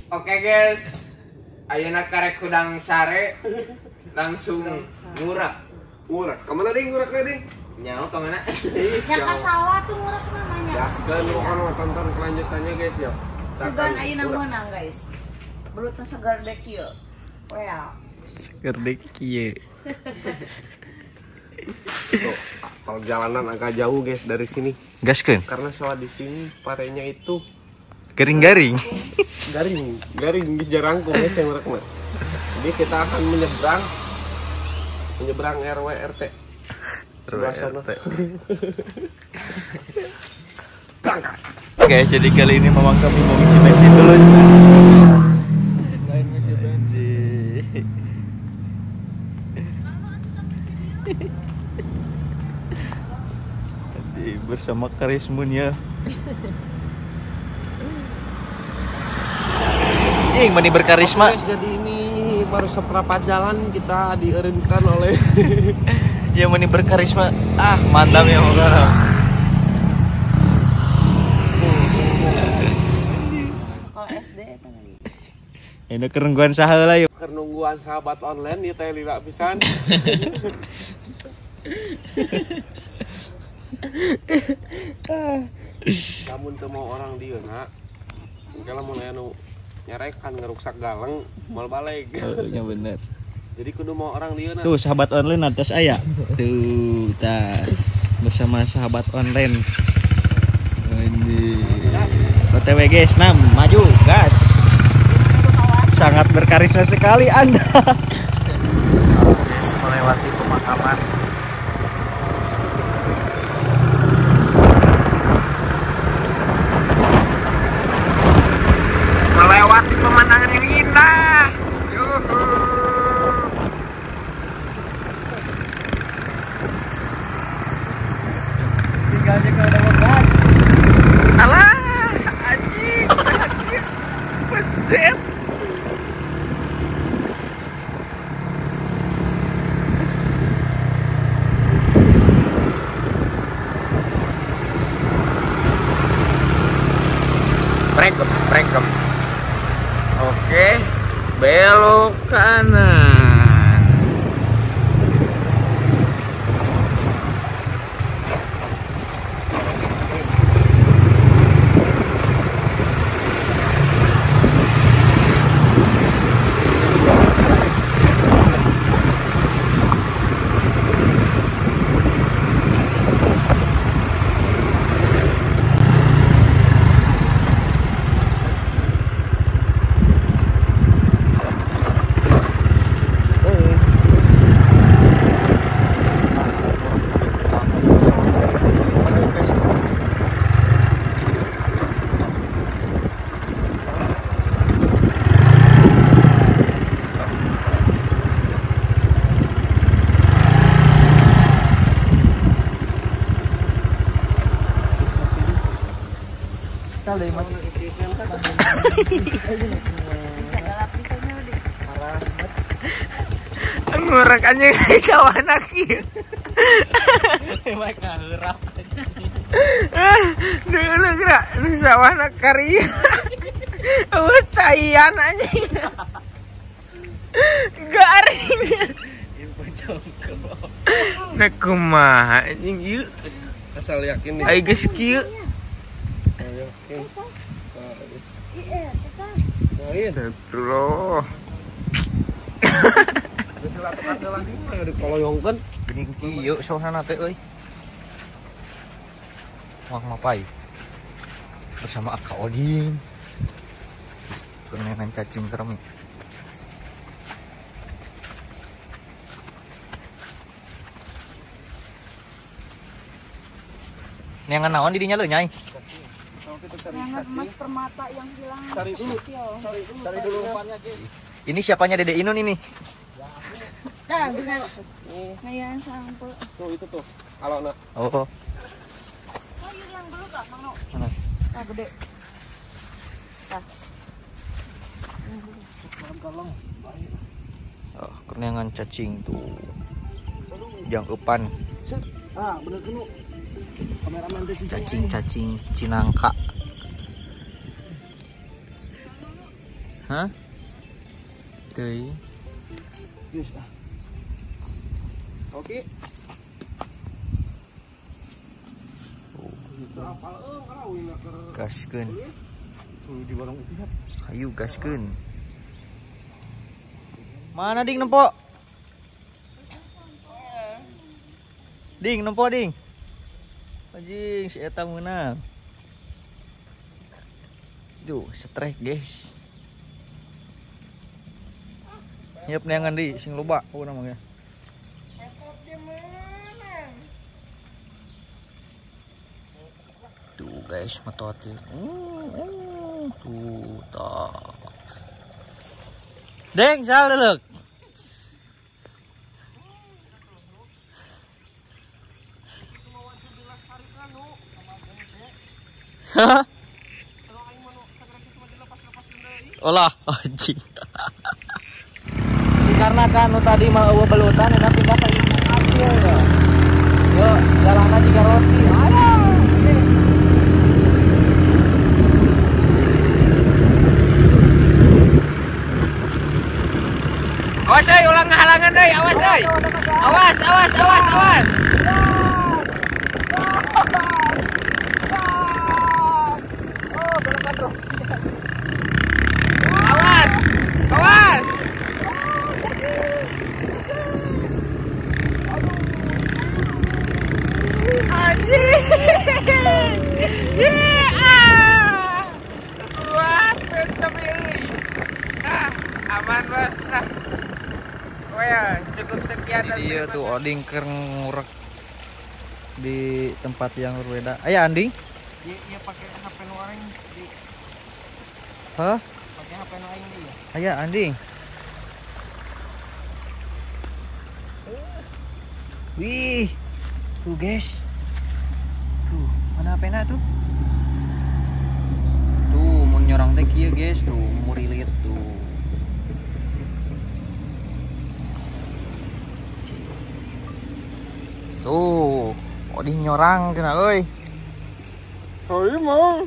Oke guys, ayeuna karek kudang sare langsung ngurak. Ngurak, kemana ding nguraknya ding? Nyawa kemana? Yang ke sawah tuh murah namanya. Gaskan lu kan tonton kelanjutannya guys ya. Segan ayeuna meunang guys. Belutna segar dek ieu. Well. Gerdek kieu. Tuh, kalau jalanan agak jauh guys dari sini. Gaskeun. Karena sawah di sini parenya itu Garing-garing. garing jarangku guys yang ngurak mah. Jadi kita akan menyeberang RW RT. Sebelah sana. Berangkat. Oke, jadi kali ini memang kami mau isi bensin dulu. Lain ngisi bensin. Tadi bersama Karismunya. Ing mani berkarisma. Oke, guys, jadi ini baru seperempat jalan kita diirinkan oleh Yang mani berkarisma. Ah, mantap ya orang. Kalau SD itu lagi. Ini kerengguan saheula yuk. nungguan sahabat online di teh lila pisan. Namun teu mau orang dieu na. Kalau mau anu nyarekan ngeruksak galeng mal balik. Ya bener. Jadi kudu mau orang dieu na. Tuh sahabat online atas aya. Tuh, tah. Bersama sahabat online. Ini. OTW guys, maju, gas. Sangat berkarisma sekali Anda. Guys, melewati pemakaman. Melewati pemandangan yang indah. Tinggalnya ke udah lebat. Alah, anjing. Pencet. Break. Oke, belok kanan. Ngurak anjing sawah anak ieu. Emang ngarep. Dulu gerak nu sawah anak karya. Cayan anjing. Garing. Info congkro. Nah kumaha anjing ieu. Asal yakin nih. Ai geus kieu. Yakin. Astagfirullah. Dikoloyongkeun. Geuning kieu sawana teh euy. Wah mapai. Bersama Aka Odin. Kenengan cacing serem. Neangan naon di dinya leuh nyai? Yang emas permata yang hilang. Cari dulu umpannya, Ki. Ini siapanya Dede Inun ini? Dah, benar. Ngayan sampo. Tuh itu tuh. Kalau nak Oh. Oh, ini yang dulu Kak, Mang No. Mana? Ah, gede. Tah. Oh, kenengan cacing tuh. Yang upan. ah bener kenu. Kameramen teh Cacing-cacing cinangka. Hah? Teuy. Geus ah. Oke. Gaskeun. Di warung itu ya. Ayo gaskeun. Mana ding nempo? Ding nempo ding. Anjing si eta meunang. Duh, strike guys. Nyiap neangan di sing loba aku namanya. Tuh guys, metode. Tuh tak. Deng, sal delek. Hah? Olah, anjing. Dikarenakan nu tadi mah eueuh belutan dan pindah ka ieu kecil ya. Yo, jalanna juga Rossi. Aduh. Awas euy, ulang ngahalangan deui, awas euy. Awas, awas, awas, awas. Awas. Awas. Anjing. Kuat tapi euy. Aman bos. Oh ya, cukup sekian dan Iya tuh Oding keur ngurek di tempat yang berbeda. Aya Anding? Iya pakai HP nu aing di. Hah? Pakai HP nu aing di. Aya Anding. Wih. Tuh guys. Tuh, mana HP-na tuh? Tuh, mau nyorang teh kieu guys, tuh murilit tuh. Tuh, Oding nyorang cenah euy. Hoi mah.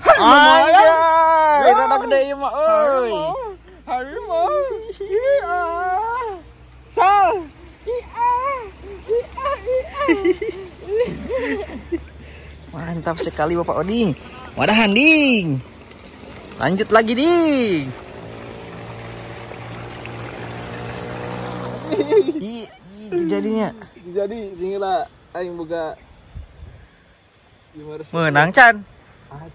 Anjay, rada gede ieu mah euy. Hoi mah. Iya. Sal. Mantap sekali Bapak Oding. Wadahan ding. Lanjut lagi ding. Itu jadinya. Jadi singila aing boga Menang Chan.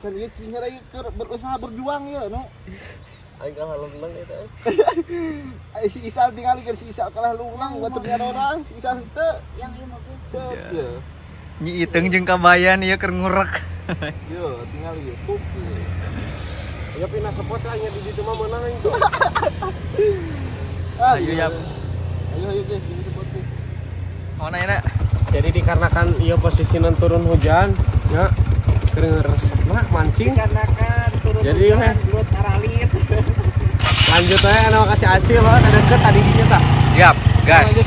Can ieu singila ieu berusaha berjuang ya no. Aing kalah lunglang eta. Si Isal tinggal ke si Isal kalah lunglang buat ternyata orang si Isal teu Yang ieu mah set ya. Nyi Iteung jeung kabayan ieu keur ngurek. Yo tinggal ieu tuh. Ya pindah spot saya di ditu mah meunang aing tuh. Ayo yap. Ayo guys, di spot tuh. Mana ya, Jadi dikarenakan iya posisinya turun hujan, ya resepna mancing. Dikarenakan turun Jadi, hujan, gelut aralit. Lanjut aja, makasih Acil, ada deket tadi kita. Siap, gas. Lanjut